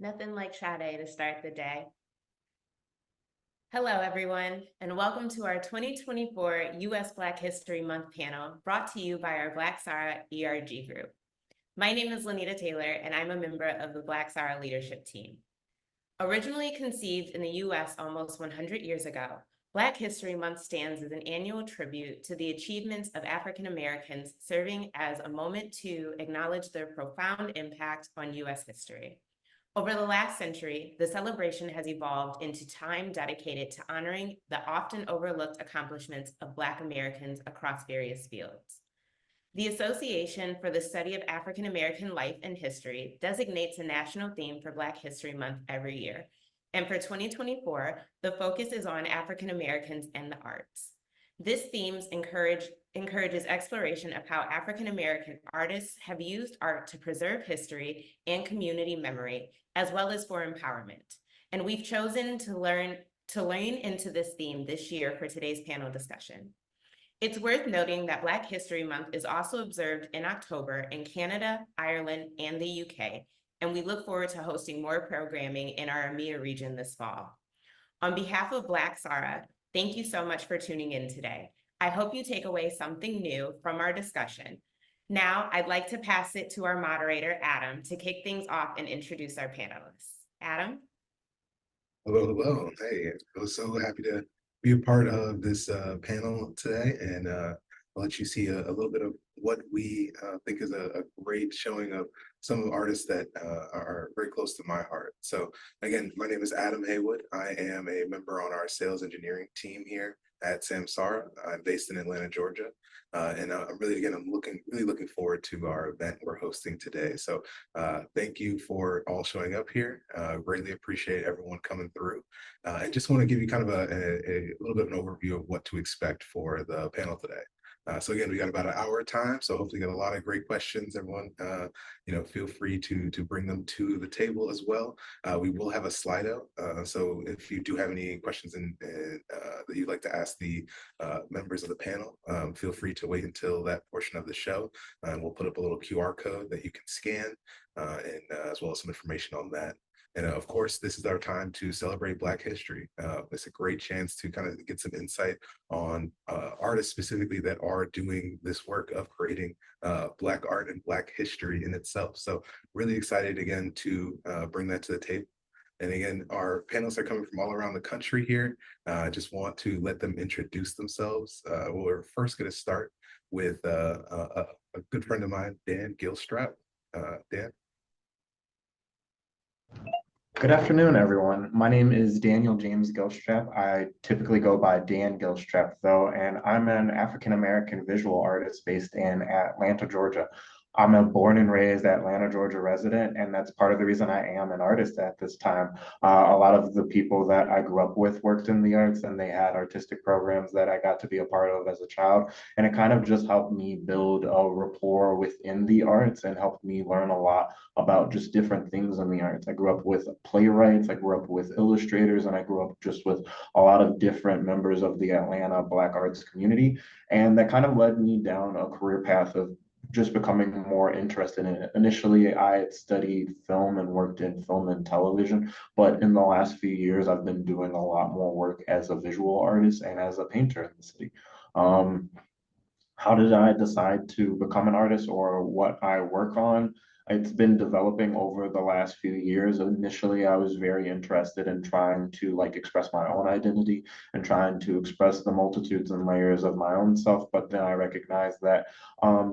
Nothing like Sade to start the day. Hello, everyone, and welcome to our 2024 U.S. Black History Month panel brought to you by our Blaccsara ERG group. My name is Lanita Taylor, and I'm a member of the Blaccsara leadership team. Originally conceived in the U.S. almost 100 years ago, Black History Month stands as an annual tribute to the achievements of African Americans, serving as a moment to acknowledge their profound impact on U.S. history. Over the last century, the celebration has evolved into time dedicated to honoring the often overlooked accomplishments of Black Americans across various fields. The Association for the Study of African American Life and History designates a national theme for Black History Month every year. And for 2024, the focus is on African Americans and the arts. This theme encourages exploration of how African American artists have used art to preserve history and community memory, as well as for empowerment. And we've chosen to lean into this theme this year for today's panel discussion. It's worth noting that Black History Month is also observed in October in Canada, Ireland, and the UK, and we look forward to hosting more programming in our EMEA region this fall. On behalf of Blaccsara, thank you so much for tuning in today. I hope you take away something new from our discussion. Now, I'd like to pass it to our moderator, Adam, to kick things off and introduce our panelists. Adam? Hello, hello. Hey, I was so happy to be a part of this panel today, and I'll let you see a little bit of what we think is a great showing of some of the artists that are very close to my heart. So again, my name is Adam Haywood. I am a member on our sales engineering team here at Samsara. I'm based in Atlanta, Georgia. And I'm really looking forward to our event we're hosting today. So thank you for all showing up here. Greatly appreciate everyone coming through. I just want to give you kind of a little bit of an overview of what to expect for the panel today. So again, we got about an hour of time, so hopefully got a lot of great questions. Everyone, feel free to bring them to the table as well. We will have a Slido, so if you do have any questions that you'd like to ask the members of the panel, feel free to wait until that portion of the show, and we'll put up a little QR code that you can scan, and as well as some information on that. And of course, this is our time to celebrate Black history. It's a great chance to kind of get some insight on artists specifically that are doing this work of creating Black art and Black history in itself. So really excited again to bring that to the table. And again, our panelists are coming from all around the country here. I just want to let them introduce themselves. We're first going to start with a good friend of mine, Dan Gilstrap. Dan. Good afternoon, everyone. My name is Daniel James Gilstrap. I typically go by Dan Gilstrap, though, and I'm an African-American visual artist based in Atlanta, Georgia. I'm a born and raised Atlanta, Georgia resident, and that's part of the reason I am an artist at this time. A lot of the people that I grew up with worked in the arts, and they had artistic programs that I got to be a part of as a child. And it kind of just helped me build a rapport within the arts and helped me learn a lot about just different things in the arts. I grew up with playwrights, I grew up with illustrators, and I grew up just with a lot of different members of the Atlanta Black arts community. And that kind of led me down a career path of just becoming more interested in it. Initially, I had studied film and worked in film and television, but in the last few years, I've been doing a lot more work as a visual artist and as a painter in the city. How did I decide to become an artist or what I work on? It's been developing over the last few years. Initially, I was very interested in trying to express my own identity and trying to express the multitudes and layers of my own self. But then I recognized that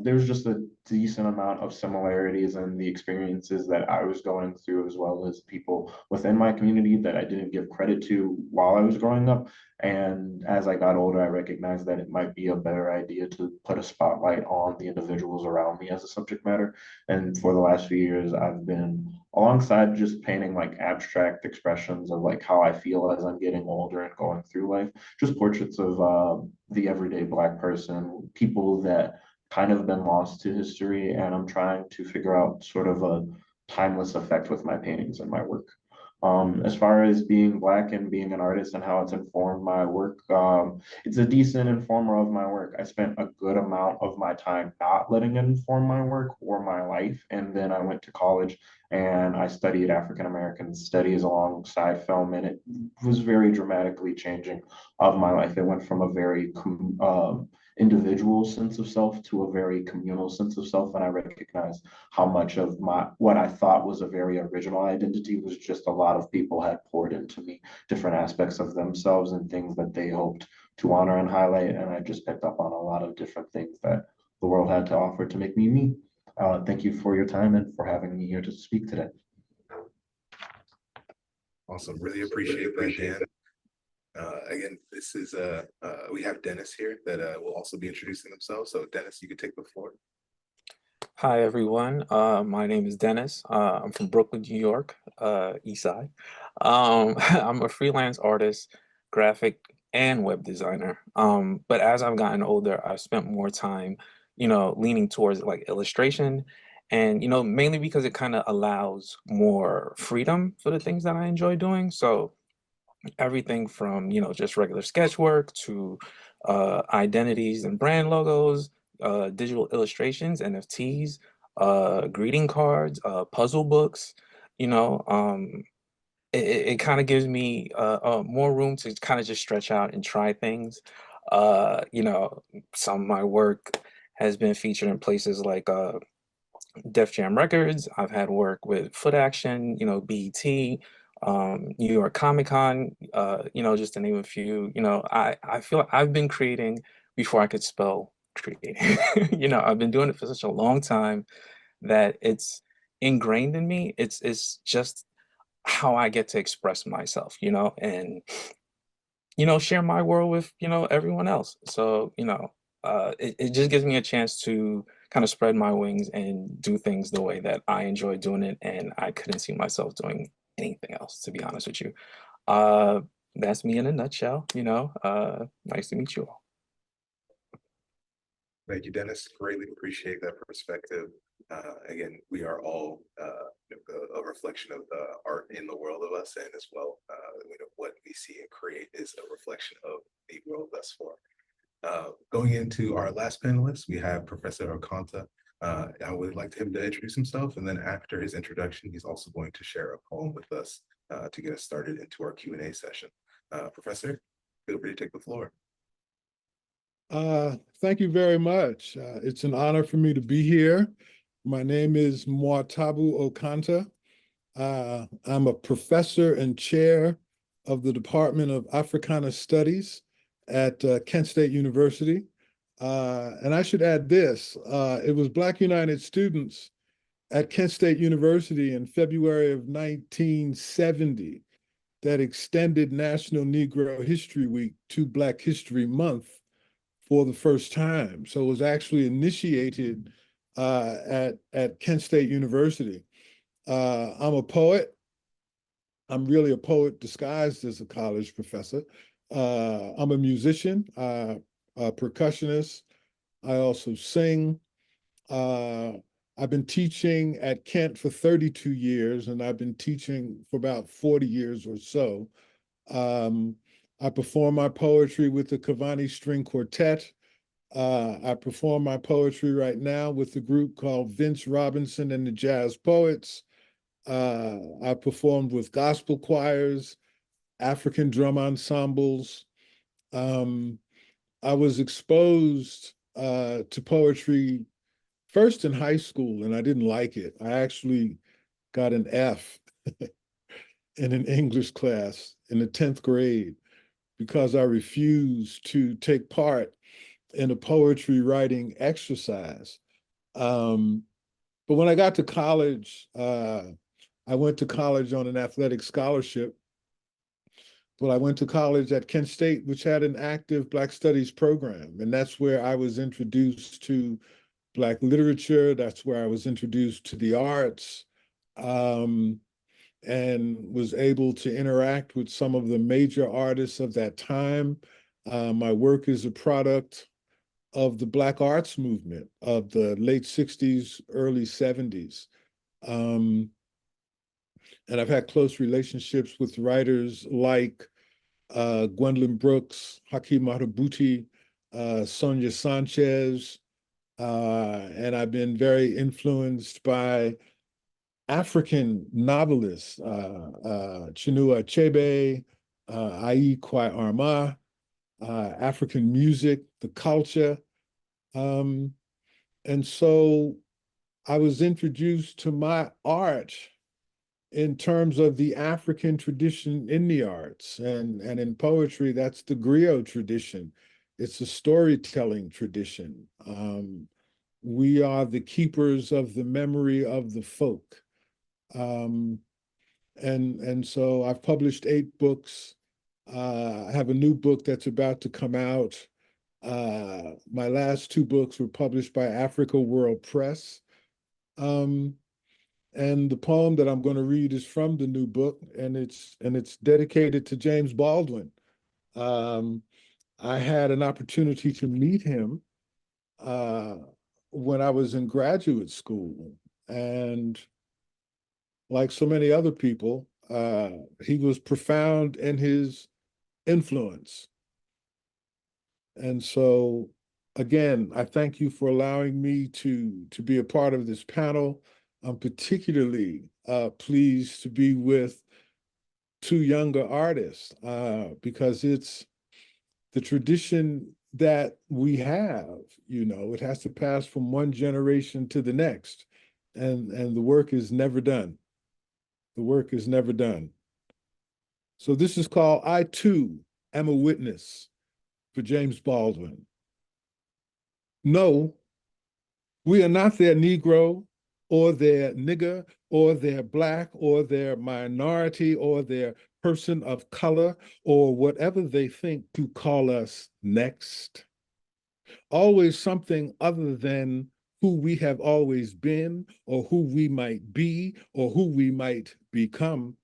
there's just a decent amount of similarities in the experiences that I was going through, as well as people within my community that I didn't give credit to while I was growing up. And as I got older, I recognized that it might be a better idea to put a spotlight on the individuals around me as a subject matter. And for the last few years, I've been alongside just painting abstract expressions of how I feel as I'm getting older and going through life, just portraits of the everyday Black person, people that kind of been lost to history. And I'm trying to figure out sort of a timeless effect with my paintings and my work. As far as being Black and being an artist and how it's informed my work, it's a decent informer of my work. I spent a good amount of my time not letting it inform my work or my life. And then I went to college and I studied African American studies alongside film, and it was very dramatically changing of my life. It went from a very individual sense of self to a very communal sense of self, and I recognized how much of what I thought was a very original identity was just a lot of people had poured into me, different aspects of themselves and things that they hoped to honor and highlight. And I just picked up on a lot of different things that the world had to offer to make me me. Thank you for your time and for having me here to speak today. Awesome. Really appreciate that, Dan. Again, this is we have Dennis here that will also be introducing themselves. So Dennis, you can take the floor. Hi, everyone. My name is Dennis. I'm from Brooklyn, New York, East Side. I'm a freelance artist, graphic and web designer. But as I've gotten older, I've spent more time, leaning towards like illustration and, mainly because it kind of allows more freedom for the things that I enjoy doing. So everything from, just regular sketch work to identities and brand logos, digital illustrations, NFTs, greeting cards, puzzle books, you know, um, it kind of gives me more room to kind of just stretch out and try things. Some of my work has been featured in places like Def Jam Records. I've had work with Foot Action, BET, New York Comic Con, just to name a few. I feel I've been creating before I could spell creating. I've been doing it for such a long time that it's ingrained in me. It's just how I get to express myself, and share my world with, everyone else. So, it just gives me a chance to kind of spread my wings and do things the way that I enjoy doing it. And I couldn't see myself doing anything else, to be honest with you. Uh, that's me in a nutshell, nice to meet you all. Thank you, Dennis. Greatly appreciate that perspective. Again, we are all a reflection of the art in the world of us, and as well, what we see and create is a reflection of the world thus far. Going into our last panelist, we have Professor Okantah. I would like him to introduce himself, and then after his introduction, he's also going to share a poem with us to get us started into our Q&A session. Professor, feel free to take the floor. Thank you very much. It's an honor for me to be here. My name is Mwatabu Okantah. I'm a professor and chair of the Department of Africana Studies at Kent State University. And I should add this, it was Black United students at Kent State University in February of 1970 that extended National Negro History Week to Black History Month for the first time. So it was actually initiated at Kent State University. I'm a poet. I'm really a poet disguised as a college professor. I'm a musician, a percussionist. I also sing. I've been teaching at Kent for 32 years, and I've been teaching for about 40 years or so. I perform my poetry with the Cavani String Quartet. I perform my poetry right now with the group called Vince Robinson and the Jazz Poets. I performed with gospel choirs, African drum ensembles. I was exposed to poetry first in high school, and I didn't like it. I actually got an F in an English class in the 10th grade because I refused to take part in a poetry writing exercise. But when I got to college, I went to college on an athletic scholarship. But I went to college at Kent State, which had an active Black Studies program. And that's where I was introduced to Black literature. That's where I was introduced to the arts. And was able to interact with some of the major artists of that time. My work is a product of the Black arts movement of the late 60s, early 70s. And I've had close relationships with writers like Gwendolyn Brooks, Hakeem Madhubuti, Sonia Sanchez, and I've been very influenced by African novelists, Chinua Achebe, Ai Kwai Armah, African music, the culture. And so I was introduced to my art in terms of the African tradition in the arts. And in poetry, that's the griot tradition. It's a storytelling tradition. We are the keepers of the memory of the folk. And so I've published 8 books. I have a new book that's about to come out. My last 2 books were published by Africa World Press. And the poem that I'm going to read is from the new book, and it's dedicated to James Baldwin. I had an opportunity to meet him when I was in graduate school, and like so many other people, he was profound in his influence. And so, again, I thank you for allowing me to be a part of this panel. I'm particularly pleased to be with 2 younger artists because it's the tradition that we have. It has to pass from one generation to the next, and the work is never done. The work is never done. So this is called I Too Am a Witness for James Baldwin. No, we are not their Negro or their nigger or their Black or their minority or their person of color or whatever they think to call us next. Always something other than who we have always been or who we might be or who we might become.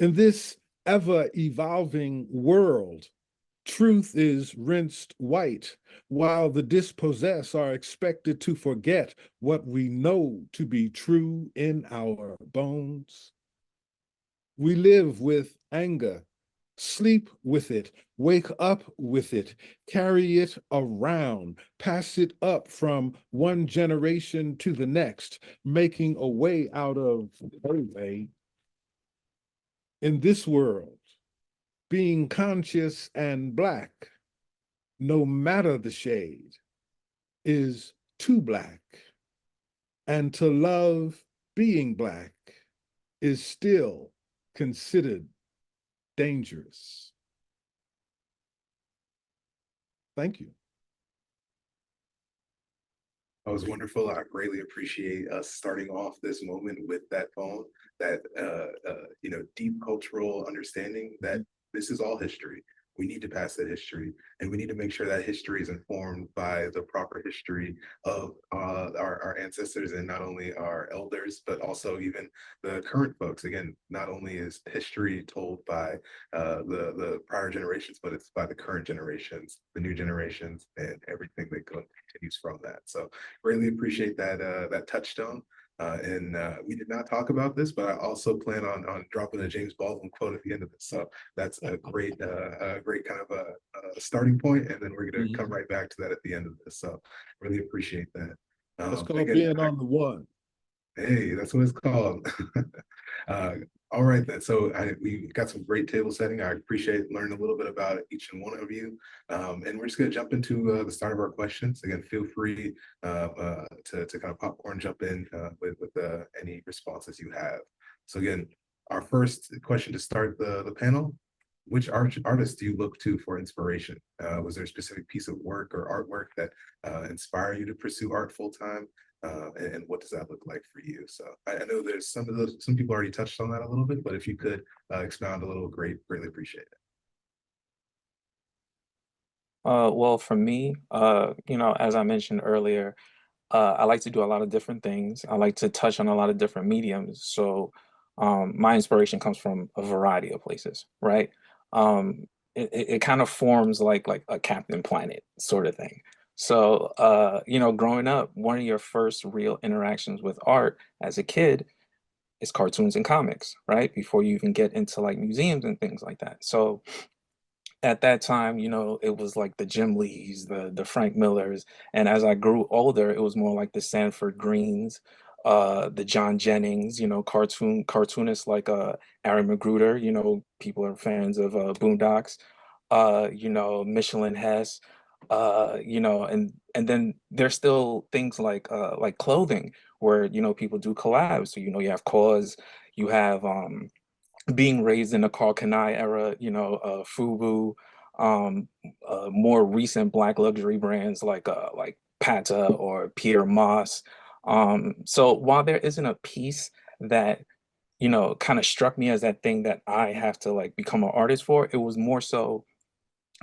In this ever-evolving world, truth is rinsed white, while the dispossessed are expected to forget what we know to be true in our bones. We live with anger, sleep with it, wake up with it, carry it around, pass it up from one generation to the next, making a way out of a way. In this world, being conscious and Black, no matter the shade, is too Black. And to love being Black is still considered dangerous. Thank you. That was wonderful. I greatly appreciate us starting off this moment with that poem, that deep cultural understanding that this is all history. We need to pass that history, and we need to make sure that history is informed by the proper history of our ancestors, and not only our elders, but also even the current folks. Again, not only is history told by the prior generations, but it's by the current generations, the new generations, and everything that continues from that. So greatly appreciate that that touchstone. We did not talk about this, but I also plan on dropping a James Baldwin quote at the end of this. So that's a great kind of a starting point, and then we're going to come right back to that at the end of this. So really appreciate that. It's called being on the one. Hey, that's what it's called. All right then. So we got some great table setting. I appreciate learning a little bit about each and one of you. And we're just going to jump into the start of our questions. Again, feel free to kind of popcorn jump in with any responses you have. So again, our first question to start the panel: which artists do you look to for inspiration? Was there a specific piece of work or artwork that inspired you to pursue art full time? And what does that look like for you? So I know there's some people already touched on that a little bit, but if you could expound a little, greatly appreciate it. Well, for me, as I mentioned earlier, I like to do a lot of different things. I like to touch on a lot of different mediums. So my inspiration comes from a variety of places, right? It kind of forms like a Captain Planet sort of thing. So, growing up, one of your first real interactions with art as a kid is cartoons and comics, right? Before you even get into like museums and things like that. So at that time, it was like the Jim Lees, the Frank Millers, and as I grew older, it was more like the Sanford Greens, the John Jennings, cartoonists like Aaron Magruder, people are fans of Boondocks, Michelin Hess, and then there's still things like clothing where people do collabs. So you have KAWS, you have being raised in the Carl Kanai era, FUBU, more recent Black luxury brands like Pata or Peter Moss. So while there isn't a piece that kind of struck me as that thing that I have to like become an artist for, it was more so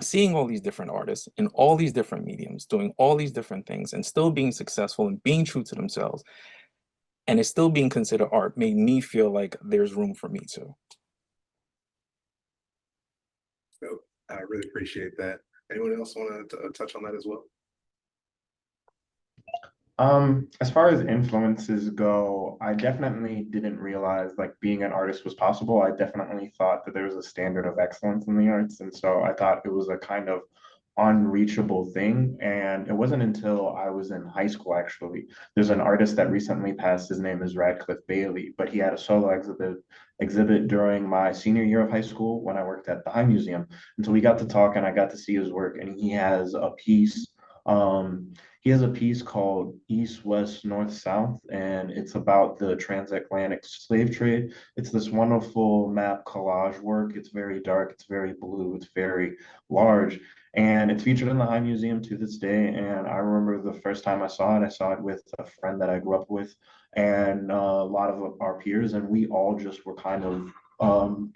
seeing all these different artists in all these different mediums, doing all these different things and still being successful and being true to themselves, and it's still being considered art, made me feel like there's room for me too. So I really appreciate that. Anyone else want to touch on that as well? As far as influences go, I definitely didn't realize like being an artist was possible. I definitely thought that there was a standard of excellence in the arts. And so I thought it was a kind of unreachable thing. And it wasn't until I was in high school, actually. There's an artist that recently passed. His name is Radcliffe Bailey, but he had a solo exhibit during my senior year of high school when I worked at the High Museum. And so we got to talk and I got to see his work. And he has a piece called East, West, North, South, and it's about the transatlantic slave trade. It's this wonderful map collage work. It's very dark, it's very blue, it's very large, and it's featured in the High Museum to this day. And I remember the first time I saw it with a friend that I grew up with and a lot of our peers, and we all just were kind of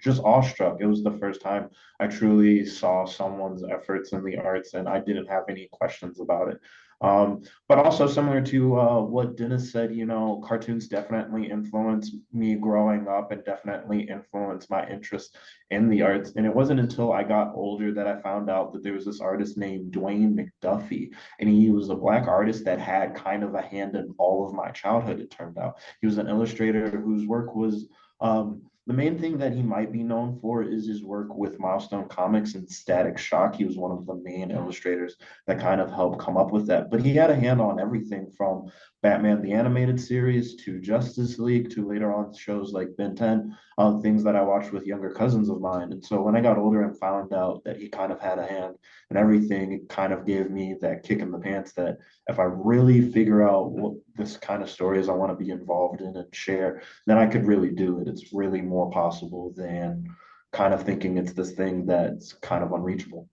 just awestruck. It was the first time I truly saw someone's efforts in the arts, and I didn't have any questions about it. But also similar to what Dennis said, cartoons definitely influenced me growing up and definitely influenced my interest in the arts. And it wasn't until I got older that I found out that there was this artist named Dwayne McDuffie, and he was a Black artist that had kind of a hand in all of my childhood, it turned out. He was an illustrator whose work was the main thing that he might be known for is his work with Milestone Comics and Static Shock. He was one of the main illustrators that kind of helped come up with that. But he had a hand on everything from Batman the Animated Series to Justice League to later on shows like Ben 10, things that I watched with younger cousins of mine. And so when I got older and found out that he kind of had a hand in everything, it kind of gave me that kick in the pants that if I really figure out what this kind of stories I want to be involved in and share, then I could really do it. It's really more possible than kind of thinking it's this thing that's kind of unreachable.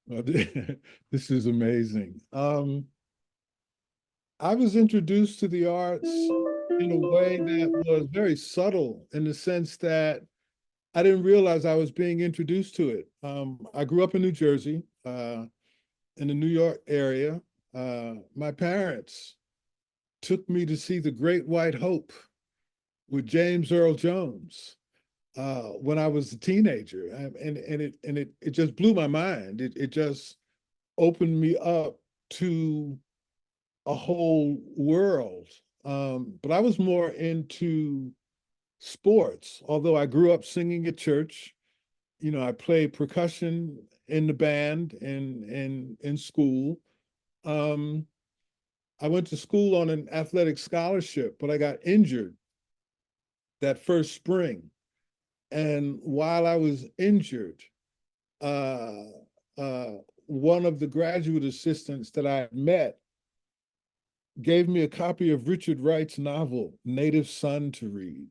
Well, this is amazing. I was introduced to the arts in a way that was very subtle in the sense that I didn't realize I was being introduced to it. I grew up in New Jersey, in the New York area. My parents took me to see The Great White Hope with James Earl Jones when I was a teenager, and it just blew my mind. It just opened me up to a whole world. But I was more into sports, although I grew up singing at church. I played percussion in the band and in school. I went to school on an athletic scholarship, but I got injured that first spring. And while I was injured, uh, one of the graduate assistants that I met gave me a copy of Richard Wright's novel, Native Son, to read.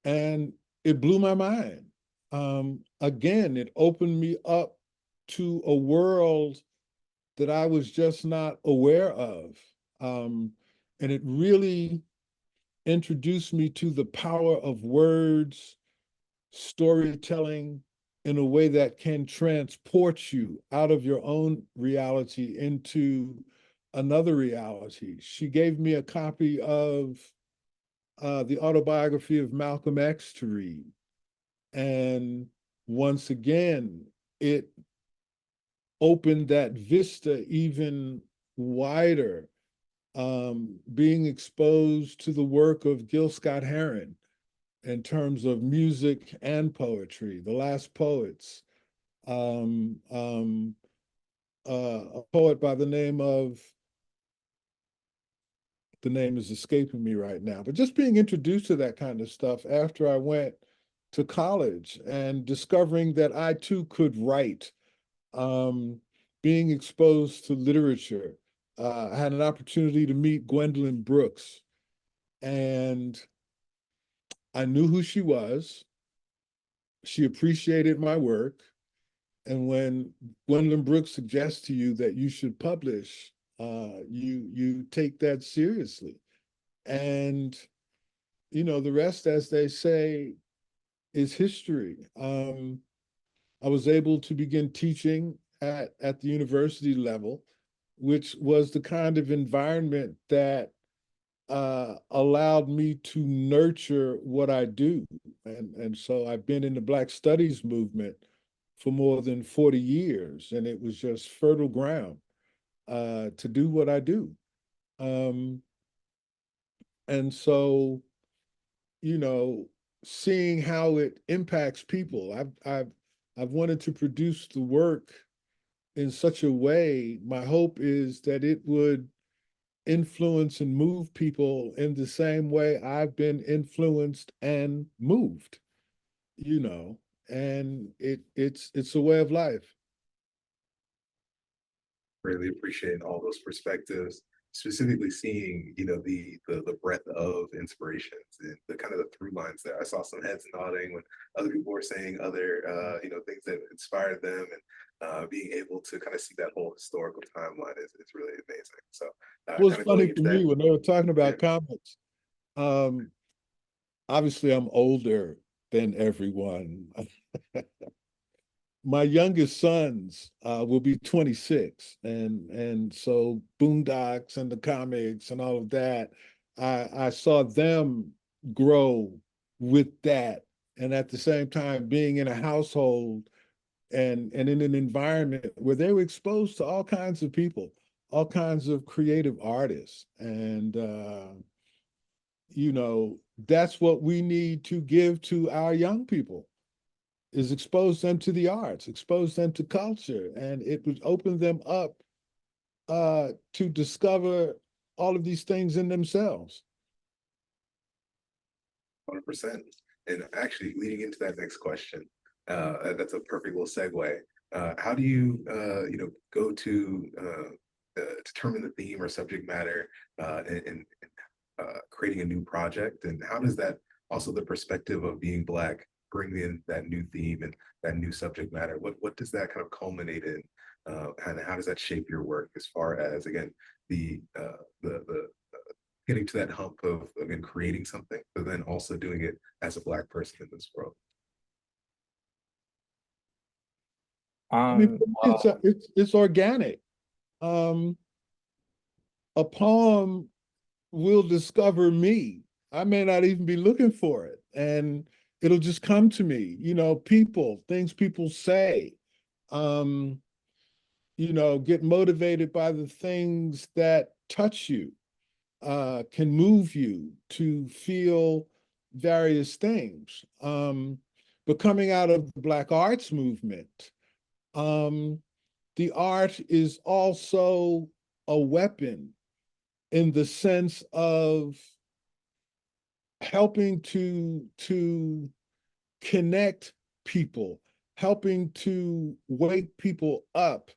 And it blew my mind. Again, it opened me up to a world that I was just not aware of. And it really introduced me to the power of words, storytelling in a way that can transport you out of your own reality into another reality. She gave me a copy of the autobiography of Malcolm X to read. And once again, it opened that vista even wider, being exposed to the work of Gil Scott-Heron in terms of music and poetry, The Last Poets, a poet by the name of the name is escaping me right now, but just being introduced to that kind of stuff after I went to college and discovering that I too could write, being exposed to literature. I had an opportunity to meet Gwendolyn Brooks, and I knew who she was. She appreciated my work. And when Gwendolyn Brooks suggests to you that you should publish, you take that seriously. And, you know, the rest, as they say, is history. I was able to begin teaching at the university level, which was the kind of environment that allowed me to nurture what I do. And so I've been in the Black Studies movement for more than 40 years, and it was just fertile ground to do what I do. And so, you know, seeing how it impacts people, I've wanted to produce the work in such a way. My hope is that it would influence and move people in the same way I've been influenced and moved, you know, and it's a way of life. Really appreciate all those perspectives, specifically seeing, you know, the breadth of inspirations and the kind of the through lines there. I saw some heads nodding when other people were saying other, you know, things that inspired them, and being able to kind of see that whole historical timeline is really amazing. So It was kind of funny going for into that. me when they were talking Yeah. about comics. Obviously, I'm older than everyone. My youngest sons will be 26, and so Boondocks and the comics and all of that, I saw them grow with that, and at the same time being in a household and in an environment where they were exposed to all kinds of people, all kinds of creative artists, and you know, that's what we need to give to our young people, is expose them to the arts, expose them to culture, and it would open them up to discover all of these things in themselves. 100%. And actually, leading into that next question, that's a perfect little segue. How do you, you know, go to determine the theme or subject matter in creating a new project? And how does that, also the perspective of being Black, bring in that new theme and that new subject matter? What does that kind of culminate in? And how does that shape your work as far as, again, the getting to that hump of, again, creating something, but then also doing it as a Black person in this world? I mean, Well, it's organic. A poem will discover me. I may not even be looking for it, and it'll just come to me. You know, people, things people say. Um, you know, get motivated by the things that touch you, can move you to feel various things. But coming out of the Black arts movement, the art is also a weapon in the sense of helping to connect people, helping to wake people up,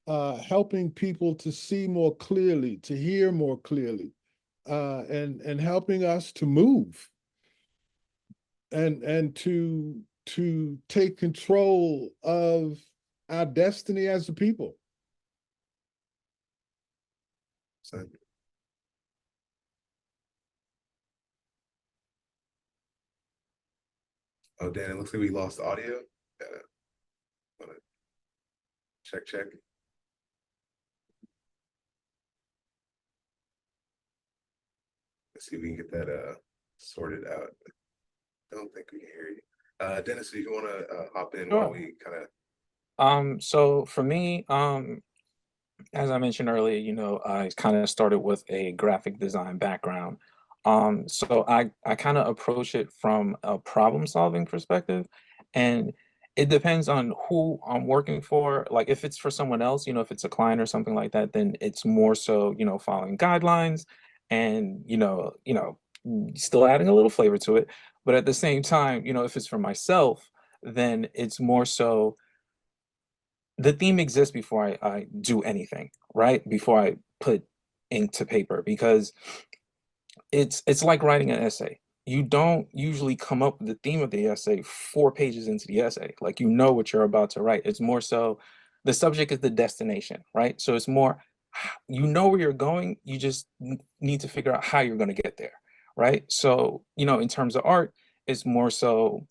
helping people to see more clearly, to hear more clearly, and helping us to move and to take control of our destiny as a people. So, oh, Dan, it looks like we lost audio. Wanna check. Let's see if we can get that sorted out. I don't think we can hear you. Dennis, if you want to hop in while sure. we kind of. So for me, as I mentioned earlier, you know, I kind of started with a graphic design background. So I kind of approach it from a problem solving perspective, and it depends on who I'm working for. Like if it's for someone else, you know, if it's a client or something like that, then it's more so, you know, following guidelines and still adding a little flavor to it. But at the same time, if it's for myself, then it's more so the theme exists before I do anything, right? Before I put ink to paper, because it's like writing an essay. You don't usually come up with the theme of the essay 4 pages into the essay. Like, what you're about to write. It's more so the subject is the destination, right? So it's more, where you're going, you just need to figure out how you're going to get there, right? So, in terms of art, it's more so,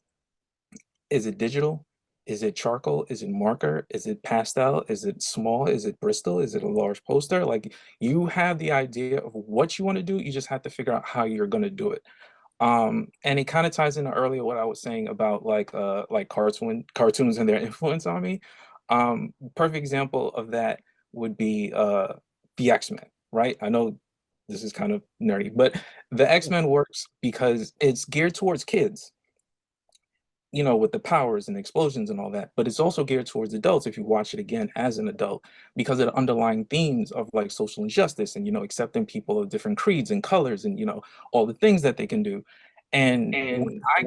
is it digital? Is it charcoal? Is it marker? Is it pastel? Is it small? Is it Bristol? Is it a large poster? Like, you have the idea of what you want to do. You just have to figure out how you're going to do it. And it kind of ties into earlier what I was saying about like cartoons and their influence on me. Perfect example of that would be the X-Men, right? I know this is kind of nerdy, but the X-Men works because it's geared towards kids, with the powers and explosions and all that, but it's also geared towards adults if you watch it again as an adult, because of the underlying themes of like social injustice and, accepting people of different creeds and colors and, all the things that they can do. And when I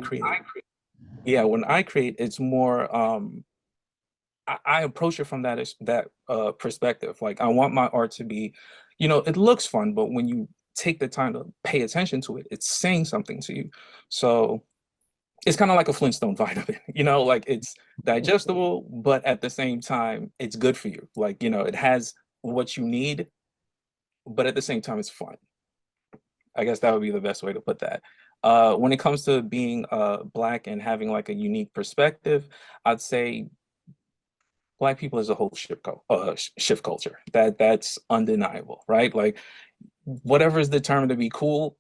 create, it's more, I approach it from that perspective. Like, I want my art to be, it looks fun, but when you take the time to pay attention to it, it's saying something to you. So it's kind of like a Flintstone vitamin, like, it's digestible, but at the same time, it's good for you. Like, it has what you need, but at the same time, it's fun. I guess that would be the best way to put that. When it comes to being Black and having like a unique perspective, I'd say Black people as a whole shift culture. That's undeniable, right? Like, whatever is determined to be cool,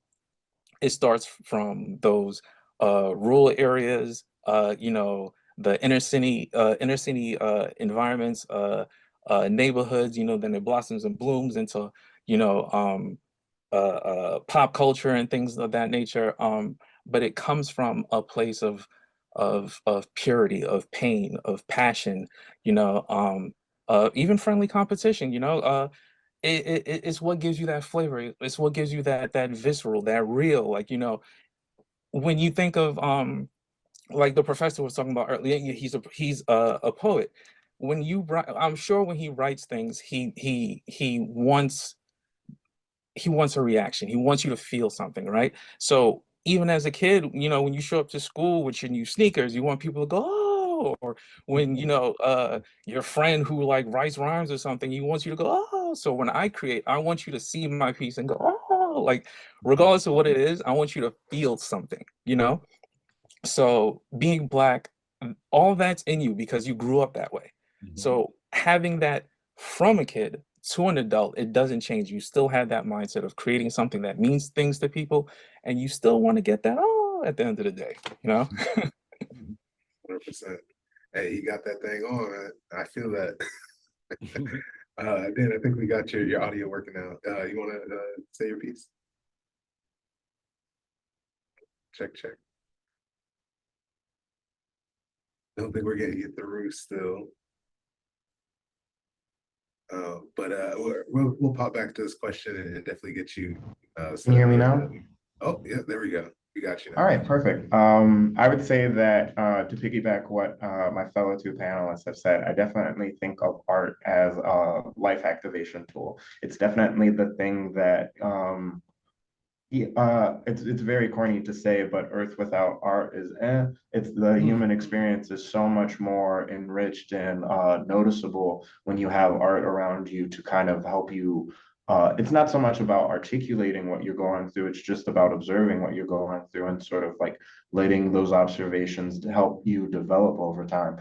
it starts from those rural areas, the inner city environments, neighborhoods, then it blossoms and blooms into, pop culture and things of that nature. But it comes from a place of purity, of pain, of passion, even friendly competition, it's what gives you that flavor. It's what gives you that visceral, that real. Like, when you think of like the professor was talking about earlier, he's a poet. When you write, I'm sure when he writes things, he wants a reaction. He wants you to feel something, right? So even as a kid, when you show up to school with your new sneakers, you want people to go, oh, or when, your friend who like writes rhymes or something, he wants you to go, oh. So when I create, I want you to see my piece and go, oh, like, regardless of what it is, I want you to feel something, So being Black, all that's in you because you grew up that way. So having that from a kid to an adult, it doesn't change. You still have that mindset of creating something that means things to people, and you still want to get that at the end of the day, 100%. Hey, you got that thing on. I feel that. Dan, I think we got your audio working now. You want to say your piece? Check. Don't think we're getting it through still. But we'll pop back to this question and definitely get you. Can you hear me now? Oh, yeah, there we go. We got you now. All right, perfect. I would say that to piggyback what my fellow two panelists have said, I definitely think of art as a life activation tool. It's definitely the thing that it's very corny to say, but Earth without art is It's the human experience is so much more enriched and noticeable when you have art around you to kind of help you. It's not so much about articulating what you're going through, it's just about observing what you're going through and sort of like letting those observations to help you develop over time.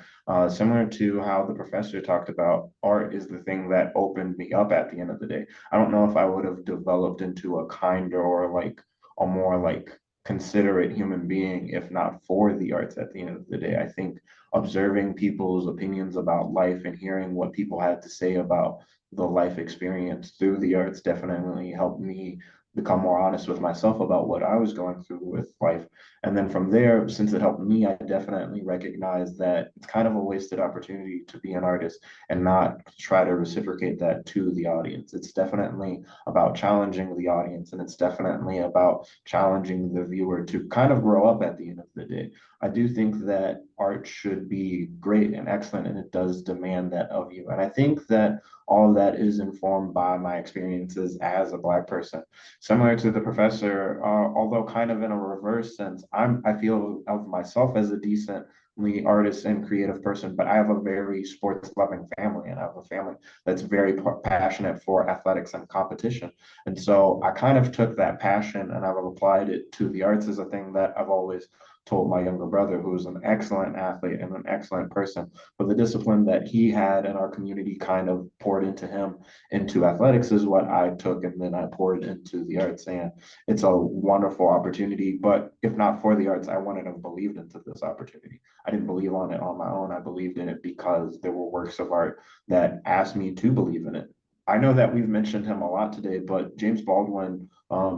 Similar to how the professor talked about, art is the thing that opened me up at the end of the day. I don't know if I would have developed into a kinder or like a more like considerate human being if not for the arts at the end of the day. I think observing people's opinions about life and hearing what people had to say about the life experience through the arts definitely helped me become more honest with myself about what I was going through with life. And then from there, since it helped me, I definitely recognize that it's kind of a wasted opportunity to be an artist and not try to reciprocate that to the audience. It's definitely about challenging the audience, and it's definitely about challenging the viewer to kind of grow up at the end of the day. I do think that art should be great and excellent, and it does demand that of you. And I think that all of that is informed by my experiences as a Black person. Similar to the professor, although kind of in a reverse sense, I feel of myself as a decently artist and creative person, but I have a very sports loving family, and I have a family that's very passionate for athletics and competition. And so I kind of took that passion and I've applied it to the arts as a thing that I've always told my younger brother, who is an excellent athlete and an excellent person, but the discipline that he had in our community kind of poured into him into athletics is what I took, and then I poured into the arts. And it's a wonderful opportunity. But if not for the arts, I wouldn't have believed into this opportunity. I didn't believe on it on my own. I believed in it because there were works of art that asked me to believe in it. I know that we've mentioned him a lot today, but James Baldwin,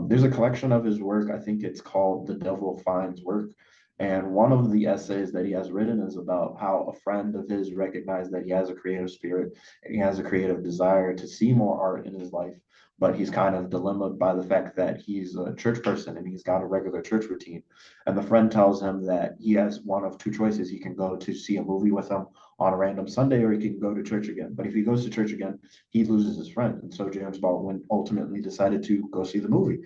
there's a collection of his work. I think it's called The Devil Finds Work. And one of the essays that he has written is about how a friend of his recognized that he has a creative spirit and he has a creative desire to see more art in his life. But he's kind of dilemmaed by the fact that he's a church person and he's got a regular church routine. And the friend tells him that he has one of two choices. He can go to see a movie with him on a random Sunday, or he can go to church again. But if he goes to church again, he loses his friend. And so James Baldwin ultimately decided to go see the movie,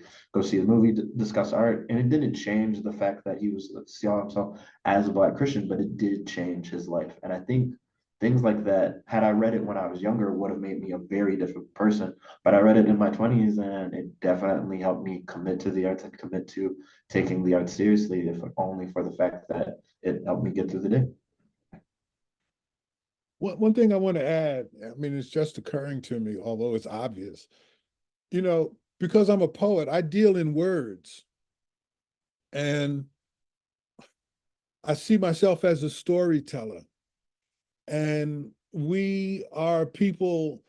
discuss art. And it didn't change the fact that he was seeing himself as a Black Christian, but it did change his life. And I think things like that, had I read it when I was younger, would have made me a very different person. But I read it in my 20s, and it definitely helped me commit to the arts and commit to taking the arts seriously, if only for the fact that it helped me get through the day. One thing I want to add, I mean, it's just occurring to me, although it's obvious, because I'm a poet, I deal in words. And I see myself as a storyteller. And we are people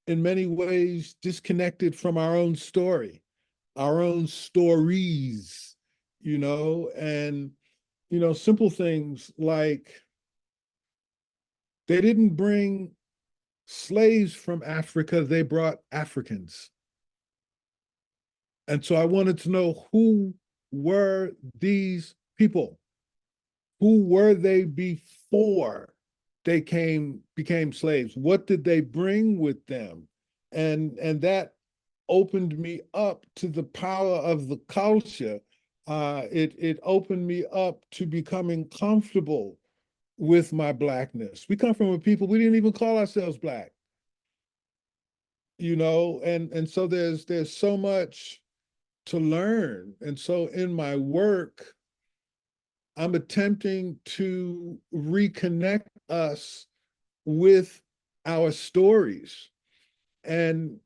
in many ways disconnected from our own story, our own stories, and, simple things like they didn't bring slaves from Africa, they brought Africans. And so I wanted to know, who were these people? Who were they before they became slaves? What did they bring with them? And that opened me up to the power of the culture. It opened me up to becoming comfortable with my Blackness. We come from a people, we didn't even call ourselves Black, and so there's so much to learn. And so in my work, I'm attempting to reconnect us with our stories, and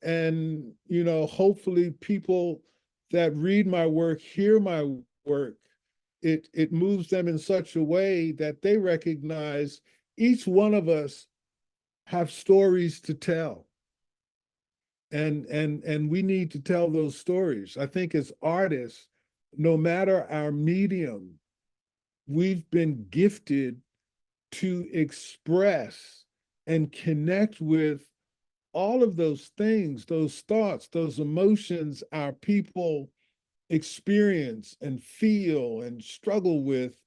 hopefully people that read my work, hear my work, it moves them in such a way that they recognize each one of us have stories to tell, and we need to tell those stories. I think as artists, no matter our medium, we've been gifted to express and connect with all of those things, those thoughts, those emotions our people experience and feel and struggle with,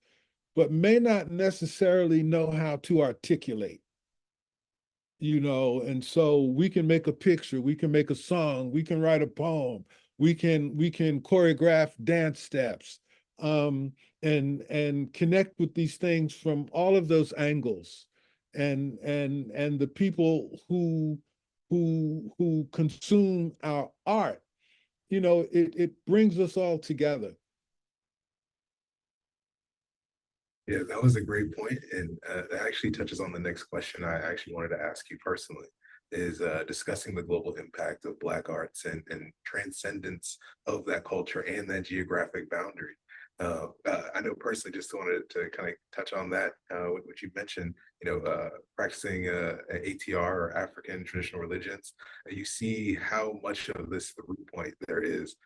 but may not necessarily know how to articulate. And so we can make a picture, we can make a song, we can write a poem, we can choreograph dance steps, and connect with these things from all of those angles. And the people who consume our art, it brings us all together. Yeah, that was a great point, and that actually touches on the next question I actually wanted to ask you personally, is discussing the global impact of Black arts and transcendence of that culture and that geographic boundary. I know personally, just wanted to kind of touch on that, what you mentioned practicing ATR or African traditional religions, you see how much of this through point there is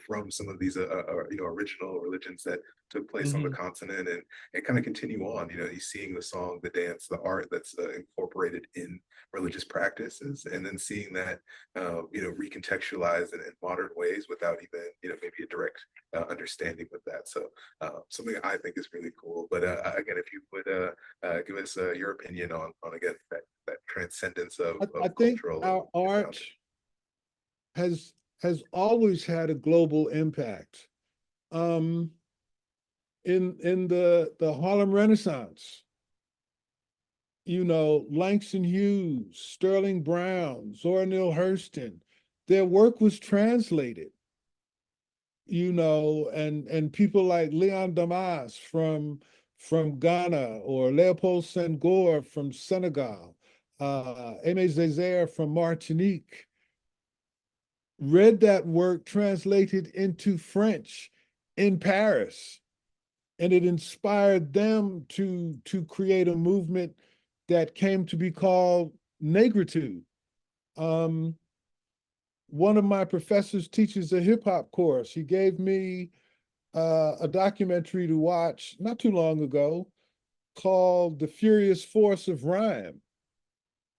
from some of these original religions that took place on the continent and kind of continue on. You seeing the song, the dance, the art that's incorporated in religious practices, and then seeing that recontextualized in modern ways without even maybe a direct understanding with that. So something I think is really cool. But again, if you would give us your opinion on again that transcendence of I think cultural our art has always had a global impact. In the Harlem Renaissance, Langston Hughes, Sterling Brown, Zora Neale Hurston, their work was translated. And people like Leon Damas from Ghana, or Leopold Senghor from Senegal, Aimé Césaire from Martinique, read that work translated into French in Paris, and it inspired them to create a movement that came to be called negritude. One of my professors teaches a hip hop course. He gave me a documentary to watch not too long ago called The Furious Force of Rhyme.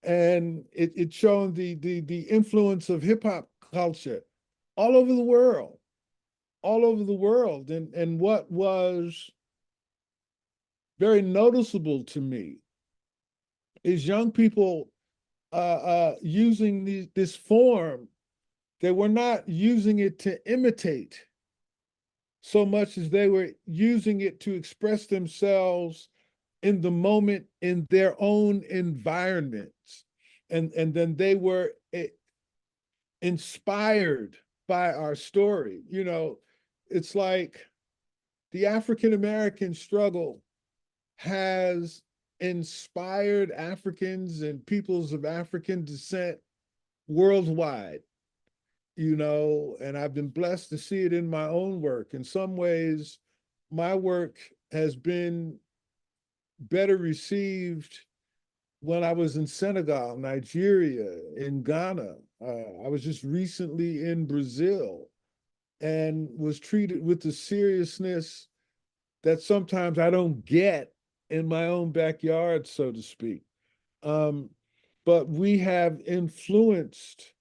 And it showed the influence of hip hop culture all over the world, all over the world. And what was very noticeable to me is young people using this form. They were not using it to imitate so much as they were using it to express themselves in the moment in their own environments. And then they were inspired by our story. It's like the African American struggle has inspired Africans and peoples of African descent worldwide. And I've been blessed to see it in my own work. In some ways, my work has been better received when I was in Senegal, Nigeria, in Ghana. I was just recently in Brazil and was treated with the seriousness that sometimes I don't get in my own backyard, so to speak. But we have influenced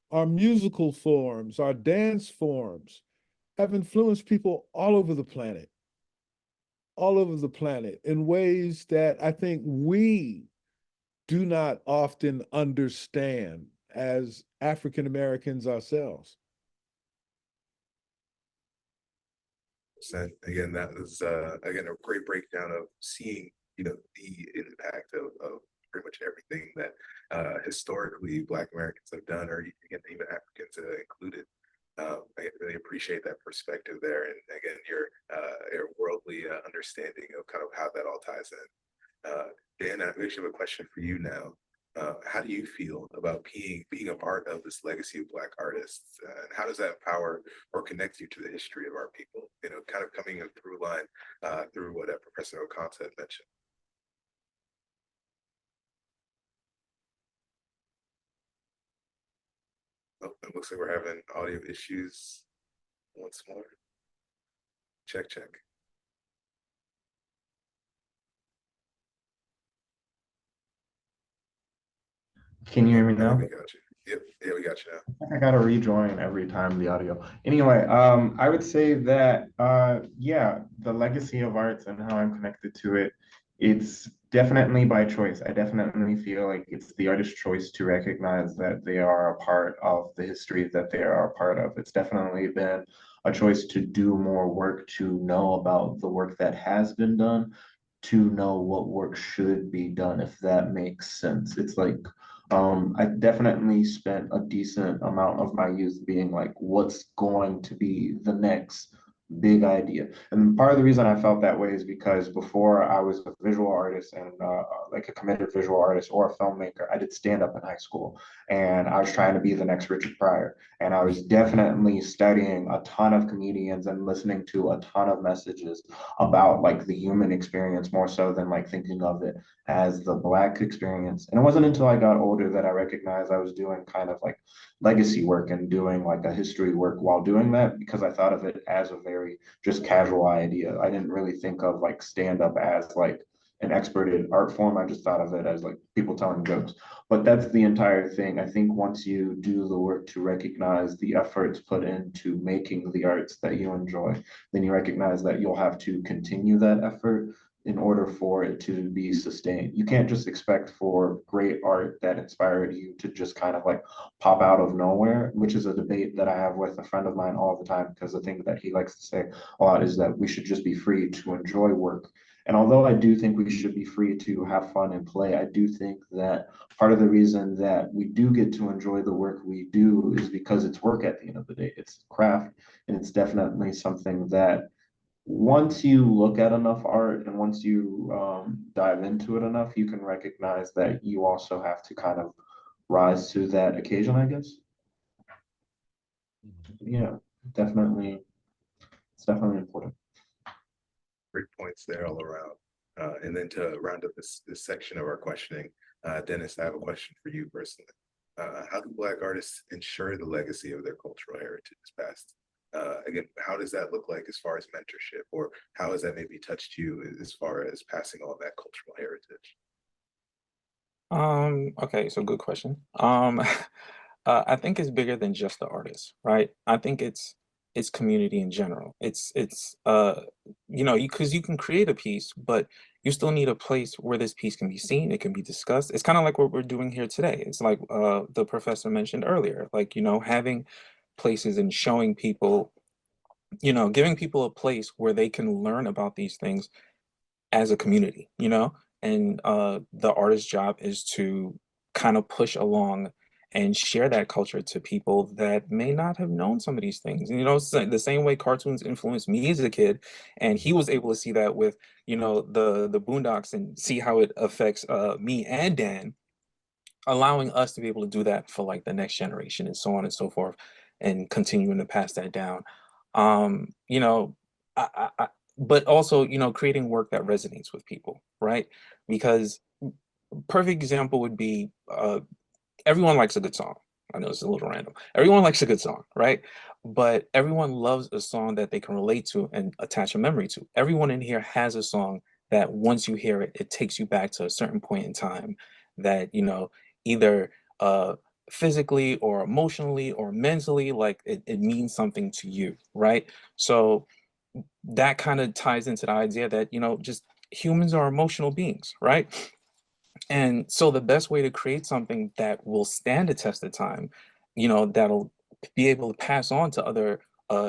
our musical forms, our dance forms, have influenced people all over the planet in ways that I think we do not often understand as African Americans ourselves. Again, that was again a great breakdown of seeing the impact of pretty much everything that historically Black Americans have done, or again even Africans included. I really appreciate that perspective there, and again your worldly understanding of kind of how that all ties in. Dan, I actually have a question for you now. How do you feel about being a part of this legacy of Black artists, and how does that empower or connect you to the history of our people? Kind of coming a through line through what Professor Okantah mentioned. Oh, it looks like we're having audio issues once more. Check, check. Can you hear me now? We got you. Yep, yeah, we got you now. I gotta rejoin every time the audio. Anyway, I would say that yeah, the legacy of arts and how I'm connected to it, it's definitely by choice. I definitely feel like it's the artist's choice to recognize that they are a part of the history that they are a part of. It's definitely been a choice to do more work, to know about the work that has been done, to know what work should be done, if that makes sense. It's like I definitely spent a decent amount of my youth being like, what's going to be the next big idea. And part of the reason I felt that way is because before I was a visual artist and like a committed visual artist or a filmmaker, I did stand up in high school, and I was trying to be the next Richard Pryor. And I was definitely studying a ton of comedians and listening to a ton of messages about like the human experience more so than like thinking of it as the Black experience. And it wasn't until I got older that I recognized I was doing kind of like legacy work and doing like a history work while doing that, because I thought of it as a very just casual idea. I didn't really think of like stand up as like an experted art form. I just thought of it as like people telling jokes. But that's the entire thing. I think once you do the work to recognize the efforts put into making the arts that you enjoy, then you recognize that you'll have to continue that effort in order for it to be sustained. You can't just expect for great art that inspired you to just kind of like pop out of nowhere, which is a debate that I have with a friend of mine all the time, because the thing that he likes to say a lot is that we should just be free to enjoy work. And although I do think we should be free to have fun and play, I do think that part of the reason that we do get to enjoy the work we do is because it's work at the end of the day. It's craft, and it's definitely something that once you look at enough art and once you dive into it enough, you can recognize that you also have to kind of rise to that occasion, I guess. Yeah, definitely. It's definitely important. Great points there all around. And then to round up this section of our questioning, Dennis, I have a question for you personally. How do Black artists ensure the legacy of their cultural heritage past? Again, how does that look like as far as mentorship, or how has that maybe touched you as far as passing on that cultural heritage? Okay, so good question. I think it's bigger than just the artist, right? I think it's community in general. It's you know, because you can create a piece, but you still need a place where this piece can be seen, it can be discussed. It's kind of like what we're doing here today. It's like the professor mentioned earlier, like, you know, having places and showing people, you know, giving people a place where they can learn about these things as a community, you know? And the artist's job is to kind of push along and share that culture to people that may not have known some of these things. You know, the same way cartoons influenced me as a kid, and he was able to see that with, you know, the Boondocks and see how it affects me and Dan, allowing us to be able to do that for like the next generation and so on and so forth, and continuing to pass that down. You know, but also, you know, creating work that resonates with people, right? Because perfect example would be everyone likes a good song. I know it's a little random. Everyone likes a good song, right? But everyone loves a song that they can relate to and attach a memory to. Everyone in here has a song that once you hear it, it takes you back to a certain point in time that, you know, either physically or emotionally or mentally, like it means something to you, right? So that kind of ties into the idea that, you know, just humans are emotional beings, right? And so the best way to create something that will stand the test of time, you know, that'll be able to pass on to other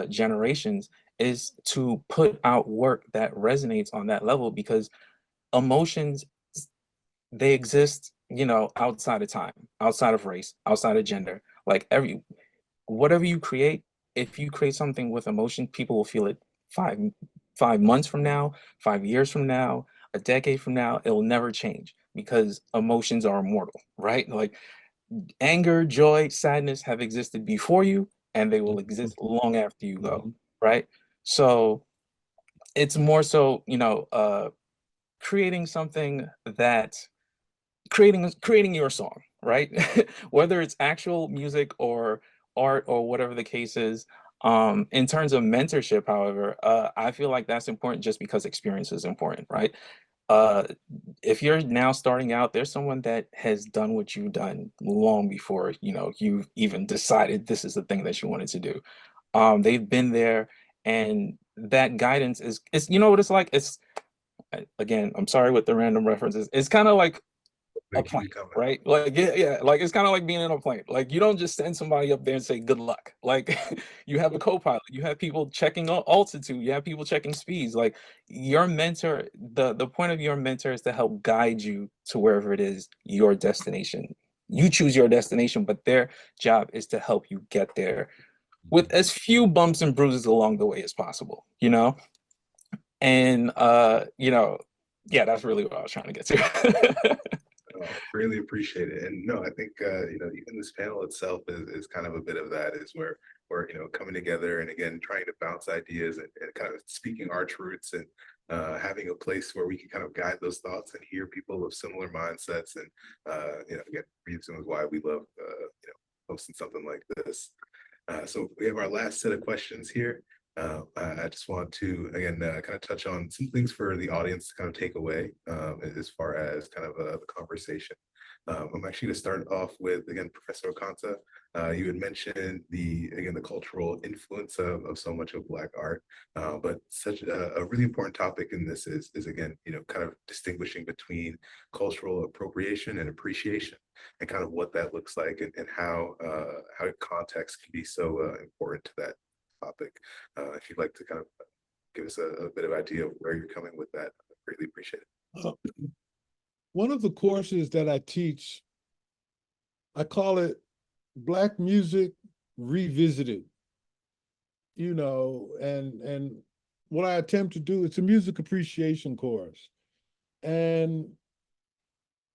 generations, is to put out work that resonates on that level, because emotions, they exist, you know, outside of time, outside of race, outside of gender. Like whatever you create, if you create something with emotion, people will feel it five five months from now, 5 years from now, a decade from now. It'll never change because emotions are immortal, right? Like anger, joy, sadness have existed before you, and they will exist long after you go, right? So it's more so, you know, creating something that creating your song, right? Whether it's actual music or art or whatever the case is. In terms of mentorship, however, I feel like that's important just because experience is important, right? Uh, if you're now starting out, there's someone that has done what you've done long before, you know, you've even decided this is the thing that you wanted to do. They've been there, and that guidance is, it's, you know what it's like? It's, again, I'm sorry with the random references. It's kind of like a Thank plane, you coming. right? Like, yeah, like it's kind of like being in a plane. Like you don't just send somebody up there and say good luck. Like you have a co-pilot, you have people checking altitude, you have people checking speeds. Like your mentor, the point of your mentor is to help guide you to wherever it is your destination. You choose your destination, but their job is to help you get there with as few bumps and bruises along the way as possible, And yeah, that's really what I was trying to get to. Really appreciate it. And no, I think even this panel itself is kind of a bit of that, is where we're coming together and again trying to bounce ideas and kind of speaking our truths and having a place where we can kind of guide those thoughts and hear people of similar mindsets. And again, reasons why we love hosting something like this. So we have our last set of questions here. I just want to, again, kind of touch on some things for the audience to kind of take away as far as kind of the conversation. I'm actually going to start off with, again, Professor Okantah. You had mentioned the cultural influence of so much of Black art, but such a really important topic in this is again, kind of distinguishing between cultural appropriation and appreciation, and kind of what that looks like, and how context can be so important to that topic. If you'd like to kind of give us a bit of idea of where you're coming with that, I'd greatly appreciate it. One of the courses that I teach, I call it Black Music Revisited. And what I attempt to do, it's a music appreciation course. And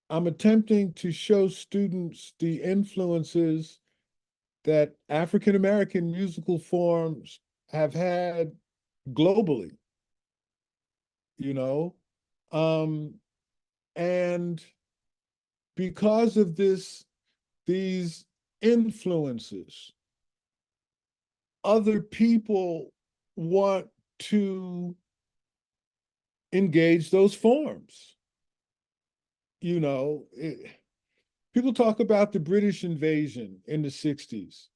I'm attempting to show students the influences that African American musical forms have had globally, and because of these influences, other people want to engage those forms. People talk about the British invasion in the 60s.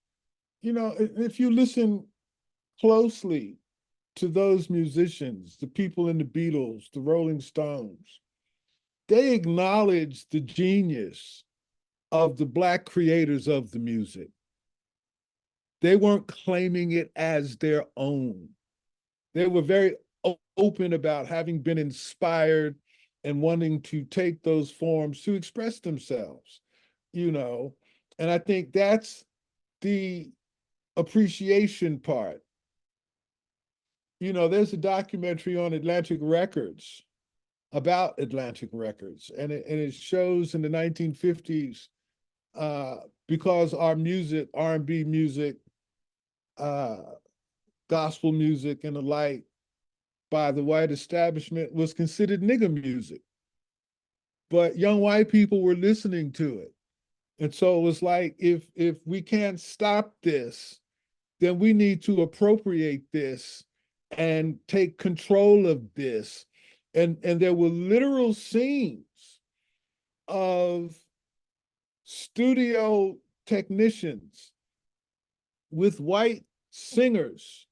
If you listen closely to those musicians, the people in the Beatles, the Rolling Stones, they acknowledge the genius of the Black creators of the music. They weren't claiming it as their own. They were very open about having been inspired and wanting to take those forms to express themselves, and I think that's the appreciation part. There's a documentary on Atlantic Records about Atlantic Records, and it shows in the 1950s, because our music, R&B music, gospel music and the like, by the white establishment was considered nigger music. But young white people were listening to it. And so it was like, if we can't stop this, then we need to appropriate this and take control of this. And there were literal scenes of studio technicians with white singers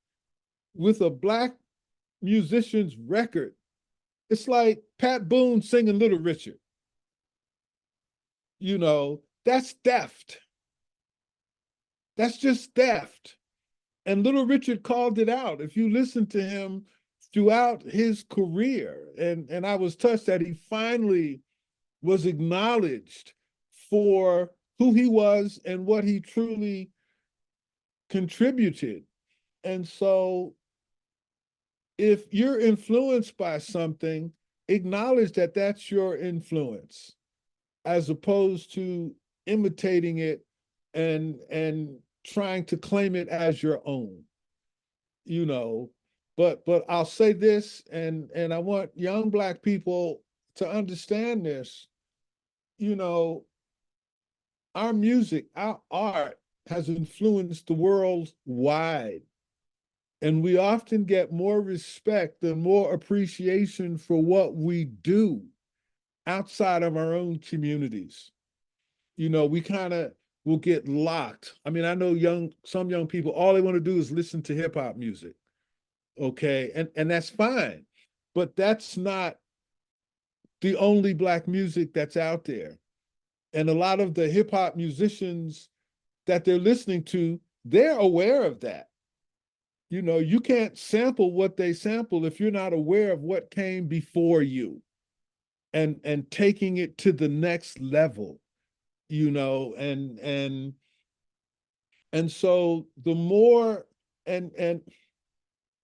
with a Black musician's record. It's like Pat Boone singing Little Richard. That's theft. That's just theft. And Little Richard called it out. If you listen to him throughout his career, and I was touched that he finally was acknowledged for who he was and what he truly contributed. And so if you're influenced by something, acknowledge that that's your influence, as opposed to imitating it and trying to claim it as your own. But I'll say this, and I want young Black people to understand this. Our music, our art has influenced the world wide. And we often get more respect and more appreciation for what we do outside of our own communities. We kind of will get locked. I mean, I know some young people, all they want to do is listen to hip hop music. Okay. And that's fine. But that's not the only Black music that's out there. And a lot of the hip hop musicians that they're listening to, they're aware of that. You can't sample what they sample if you're not aware of what came before you and taking it to the next level, and And so the more, and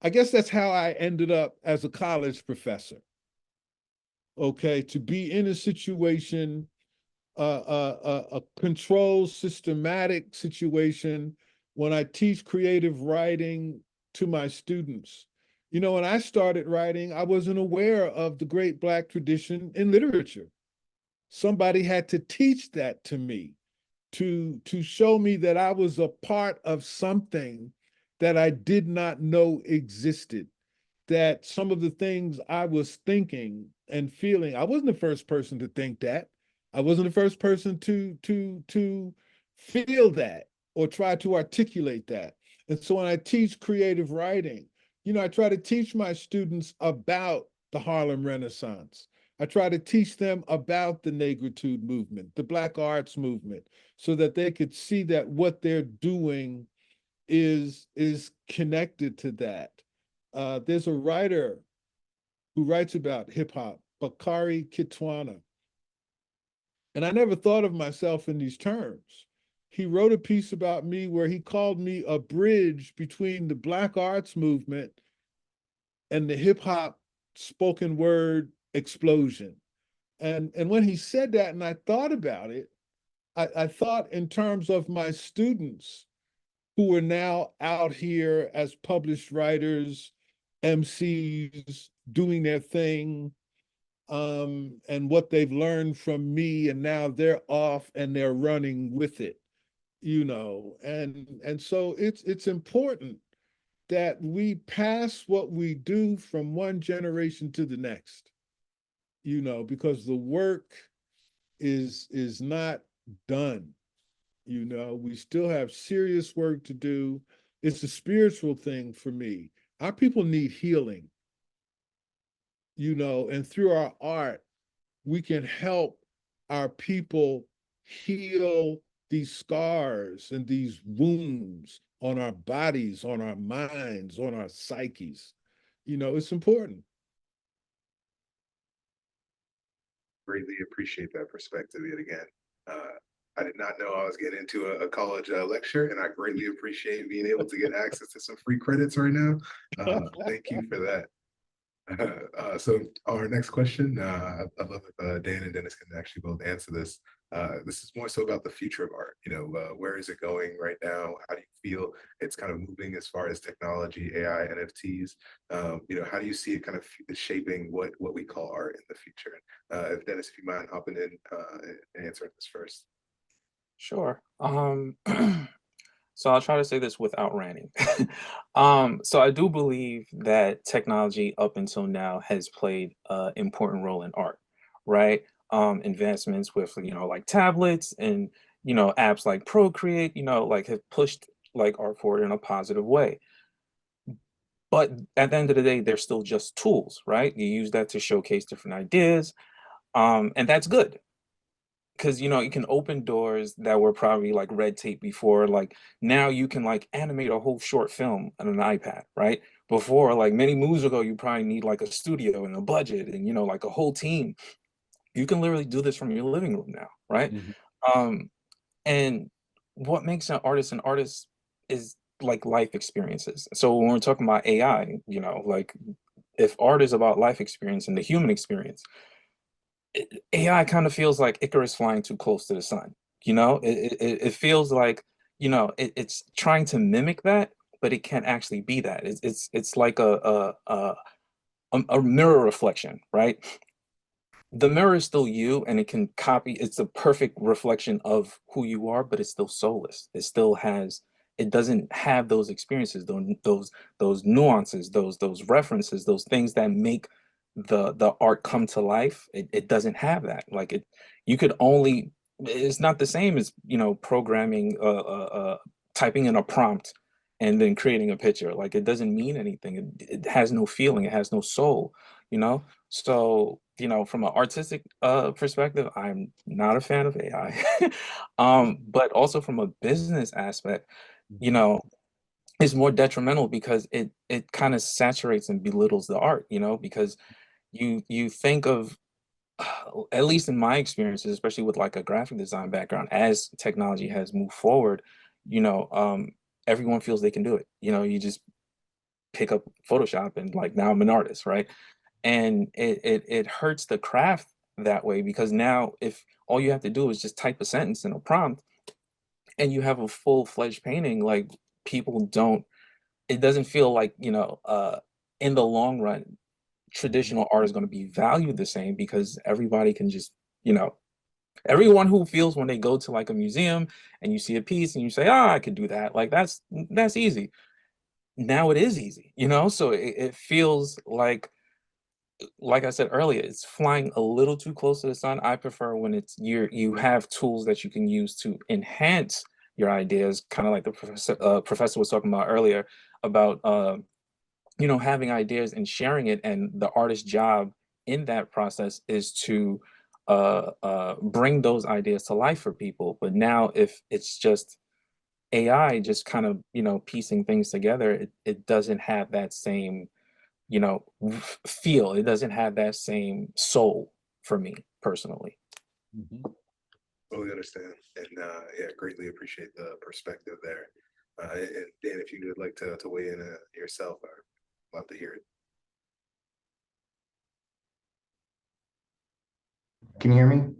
I guess that's how I ended up as a college professor. Okay, to be in a situation, a controlled, systematic situation when I teach creative writing to my students. You know, when I started writing, I wasn't aware of the great Black tradition in literature. Somebody had to teach that to me, to show me that I was a part of something that I did not know existed, that some of the things I was thinking and feeling, I wasn't the first person to think that. I wasn't the first person to feel that or try to articulate that. And so when I teach creative writing, you know, I try to teach my students about the Harlem Renaissance. I try to teach them about the Negritude movement, the Black arts movement, so that they could see that what they're doing is connected to that. There's a writer who writes about hip hop, Bakari Kitwana, and I never thought of myself in these terms. He wrote a piece about me where he called me a bridge between the Black arts movement and the hip hop spoken word explosion. And when he said that and I thought about it, I thought in terms of my students who are now out here as published writers, MCs, doing their thing, and what they've learned from me, and now they're off and they're running with it, you know. And so it's important that we pass what we do from one generation to the next, you know, because the work is not done. You know, we still have serious work to do. It's a spiritual thing for me. Our people need healing, you know, and through our art, we can help our people heal these scars and these wounds on our bodies, on our minds, on our psyches. You know, it's important. Greatly appreciate that perspective yet again. I did not know I was getting into a college lecture, and I greatly appreciate being able to get access to some free credits right now. Thank you for that. So our next question, I love if Dan and Dennis can actually both answer this. This is more so about the future of art. You know, where is it going right now? How do you feel it's kind of moving as far as technology, AI, NFTs? You know, how do you see it kind of shaping what we call art in the future? If Dennis, if you mind hopping in and answering this first. Sure. So I'll try to say this without ranting. So I do believe that technology up until now has played an important role in art, right? Advancements with, you know, like tablets and, you know, apps like Procreate, you know, like have pushed like art forward in a positive way. But at the end of the day, they're still just tools, right? You use that to showcase different ideas, and that's good. Because you know you can open doors that were probably like red tape before. Like now you can like animate a whole short film on an iPad, right? Before, like many moons ago, you probably need like a studio and a budget and, you know, like a whole team. You can literally do this from your living room now, right? Mhm. um and what makes an artist is like life experiences. So when we're talking about AI, you know, like if art is about life experience and the human experience, AI kind of feels like Icarus flying too close to the sun. You know, it feels like, you know, it's trying to mimic that, but it can't actually be that. It's like a mirror reflection, right? The mirror is still you, and it can copy. It's a perfect reflection of who you are, but it's still soulless. It still has. It doesn't have those experiences, those nuances, those references, those things that make the art come to life. It doesn't have that. Like it, you could only. It's not the same as, you know, programming, typing in a prompt and then creating a picture. Like it doesn't mean anything. It has no feeling. It has no soul. You know. So, you know, from an artistic perspective, I'm not a fan of AI. But also from a business aspect, you Mhm. know, it's more detrimental because it kind of saturates and belittles the art, you know, because you think of, at least in my experiences, especially with like a graphic design background, as technology has moved forward, everyone feels they can do it. You just pick up Photoshop and like, now I'm an artist, right? And it hurts the craft that way, because now if all you have to do is just type a sentence in a prompt and you have a full-fledged painting, like, people don't, it doesn't feel like, in the long run, traditional art is going to be valued the same, because everybody can just, everyone who feels when they go to like a museum and you see a piece and you say, I could do that, like, that's easy. Now it is easy, so it feels like I said earlier, it's flying a little too close to the sun. I prefer when you have tools that you can use to enhance your ideas, kind of like the professor was talking about earlier, about having ideas and sharing it, and the artist's job in that process is to bring those ideas to life for people. But now, if it's just AI just kind of piecing things together, it doesn't have that same feel. It doesn't have that same soul for me personally. Totally understand, and yeah, greatly appreciate the perspective there. And Dan, if you would like to weigh in yourself, I'd love to hear it. Can you hear me?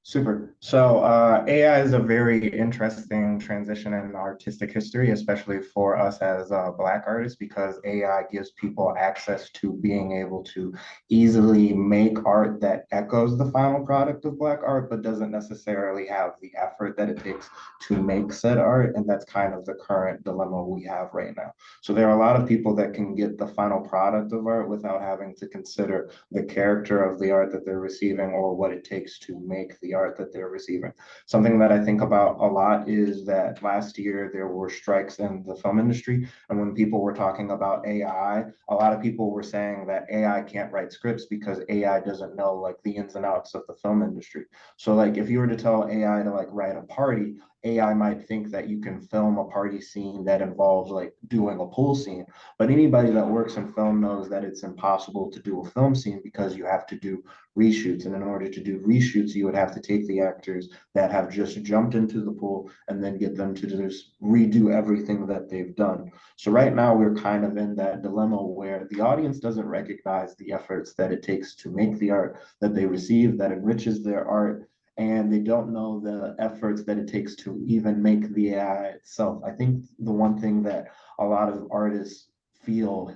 Super. So AI is a very interesting transition in artistic history, especially for us as Black artists, because AI gives people access to being able to easily make art that echoes the final product of Black art, but doesn't necessarily have the effort that it takes to make said art. And that's kind of the current dilemma we have right now. So there are a lot of people that can get the final product of art without having to consider the character of the art that they're receiving or what it takes to make the art that they're receiving. Something that I think about a lot is that last year there were strikes in the film industry. And when people were talking about AI, a lot of people were saying that AI can't write scripts because AI doesn't know like the ins and outs of the film industry. So like if you were to tell AI to like write a party, AI might think that you can film a party scene that involves like doing a pool scene. But anybody that works in film knows that it's impossible to do a film scene because you have to do reshoots. And in order to do reshoots, you would have to take the actors that have just jumped into the pool and then get them to just redo everything that they've done. So right now we're kind of in that dilemma where the audience doesn't recognize the efforts that it takes to make the art that they receive, that enriches their art, and they don't know the efforts that it takes to even make the AI itself. I think the one thing that a lot of artists feel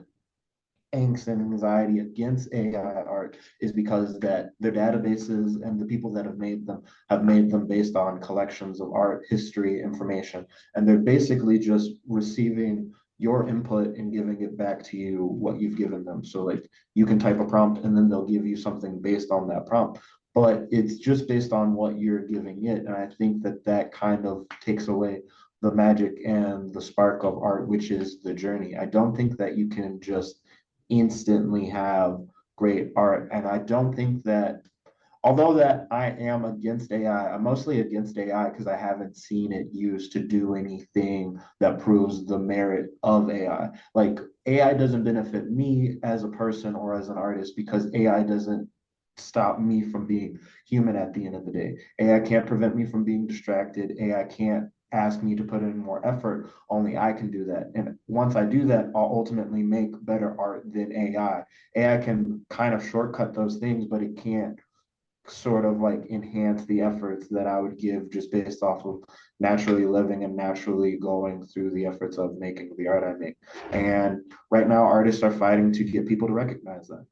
angst and anxiety against AI art is because that their databases and the people that have made them based on collections of art, history, information, and they're basically just receiving your input and giving it back to you what you've given them. So like you can type a prompt and then they'll give you something based on that prompt, but it's just based on what you're giving it. And I think that that kind of takes away the magic and the spark of art, which is the journey. I don't think that you can just instantly have great art. And I don't think that, although that I am against AI, I'm mostly against AI because I haven't seen it used to do anything that proves the merit of AI. Like AI doesn't benefit me as a person or as an artist because AI doesn't stop me from being human at the end of the day. AI can't prevent me from being distracted. AI can't ask me to put in more effort. Only I can do that. And once I do that, I'll ultimately make better art than AI. AI can kind of shortcut those things, but it can't sort of like enhance the efforts that I would give just based off of naturally living and naturally going through the efforts of making the art I make. And right now, artists are fighting to get people to recognize that.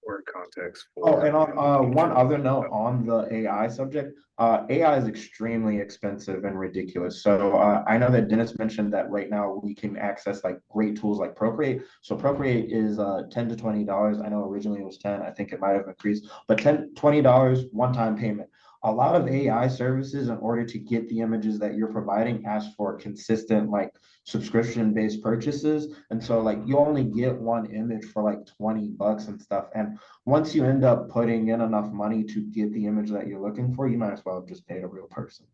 Or context Oh, for and on one other note future. on the AI subject, AI is extremely expensive and ridiculous. So I know that Dennis mentioned that right now we can access like great tools like Procreate. So Procreate is $10 to $20. I know originally it was 10. I think it might have increased, but $20 one-time payment. A lot of AI services, in order to get the images that you're providing, ask for consistent like subscription-based purchases. And so like you only get one image for like $20 and stuff. And once you end up putting in enough money to get the image that you're looking for, you might as well just pay a real person.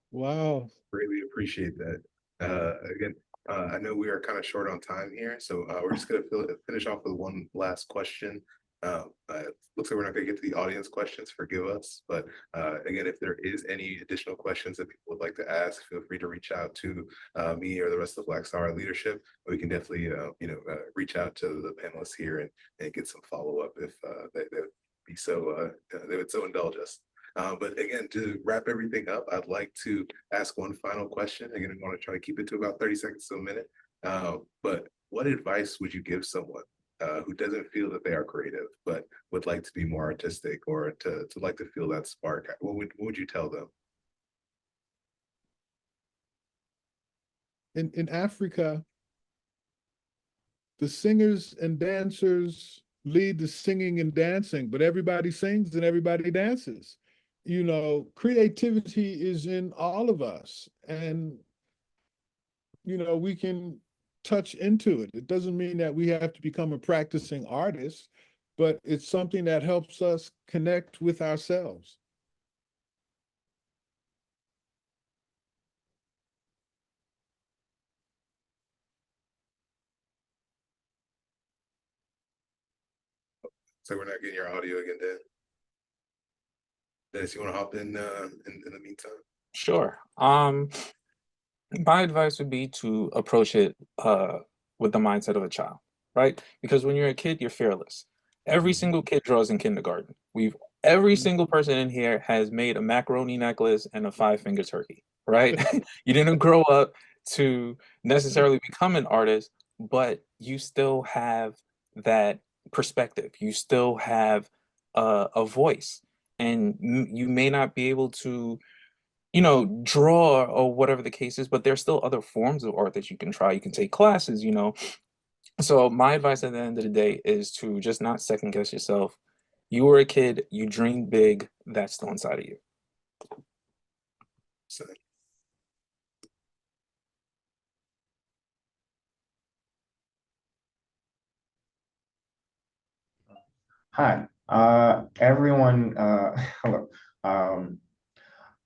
Wow. Greatly appreciate that. Again, I know we are kind of short on time here, so we're just gonna finish off with one last question. Looks like we're not going to get to the audience questions, forgive us. But again, if there is any additional questions that people would like to ask, feel free to reach out to me or the rest of the Blaccsara leadership. We can definitely, reach out to the panelists here and get some follow-up if they would be so, they would so indulge us. But again, to wrap everything up, I'd like to ask one final question. Again, I want to try to keep it to about 30 seconds to a minute. But what advice would you give someone who doesn't feel that they are creative, but would like to be more artistic or to like to feel that spark? What would you tell them? In Africa, the singers and dancers lead the singing and dancing, but everybody sings and everybody dances. You know, creativity is in all of us, and we can touch into it. It doesn't mean that we have to become a practicing artist, but it's something that helps us connect with ourselves. So we're not getting your audio again, Dan. Dennis, you want to hop in the meantime? Sure. My advice would be to approach it with the mindset of a child, right? Because when you're a kid, you're fearless. Every single kid draws in kindergarten. Every single person in here has made a macaroni necklace and a 5-finger turkey, right? You didn't grow up to necessarily become an artist, but you still have that perspective. You still have a voice, and you may not be able to draw or whatever the case is, but there's still other forms of art that you can try. You can take classes. So my advice at the end of the day is to just not second guess yourself. You were a kid, you dreamed big, that's still inside of you. So, Hi, everyone. Hello.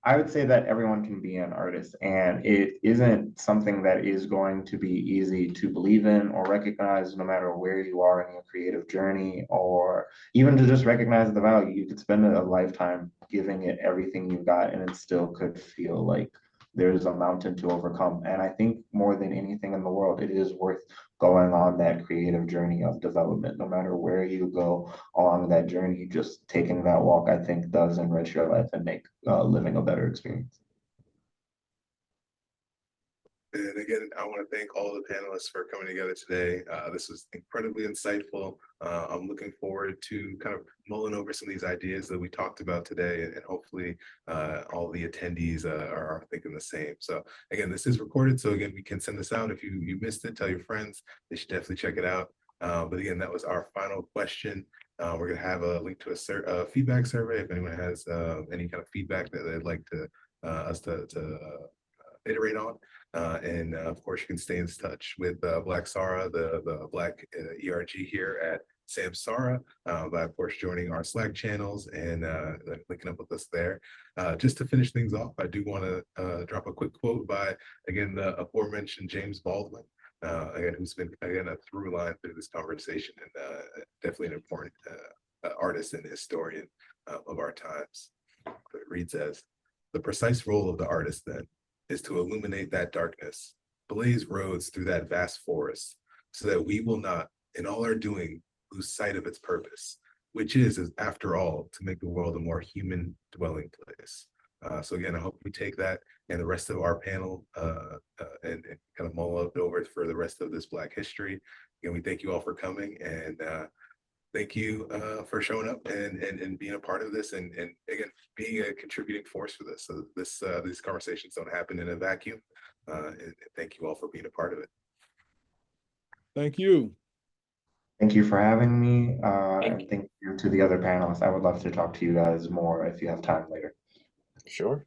I would say that everyone can be an artist, and it isn't something that is going to be easy to believe in or recognize, no matter where you are in your creative journey, or even to just recognize the value. You could spend a lifetime giving it everything you've got, and it still could feel like there's a mountain to overcome. And I think more than anything in the world, it is worth going on that creative journey of development, no matter where you go along that journey. Just taking that walk, I think, does enrich your life and make living a better experience. and again, I want to thank all the panelists for coming together today. This was incredibly insightful. I'm looking forward to kind of mulling over some of these ideas that we talked about today, and hopefully all the attendees are thinking the same. So again, this is recorded, so again, we can send this out. If you missed it, tell your friends. They should definitely check it out. But again, that was our final question. We're going to have a link to a feedback survey if anyone has any kind of feedback that they'd like to us to iterate on. And of course, you can stay in touch with Blaccsara, the Black ERG here at Samsara, by of course joining our Slack channels and linking up with us there. Just to finish things off, I do want to drop a quick quote by, again, the aforementioned James Baldwin, again, who's been, again, a through line through this conversation, and definitely an important artist and historian of our times. It reads as, "The precise role of the artist, then, is to illuminate that darkness, blaze roads through that vast forest, so that we will not, in all our doing, lose sight of its purpose, which is after all, to make the world a more human dwelling place." So again, I hope we take that and the rest of our panel and kind of mull it over for the rest of this Black history. Again, we thank you all for coming, and thank you for showing up and being a part of this, and again, being a contributing force for this. So these conversations don't happen in a vacuum, and thank you all for being a part of it. Thank you. Thank you for having me, and thank you to the other panelists. I would love to talk to you guys more if you have time later. Sure.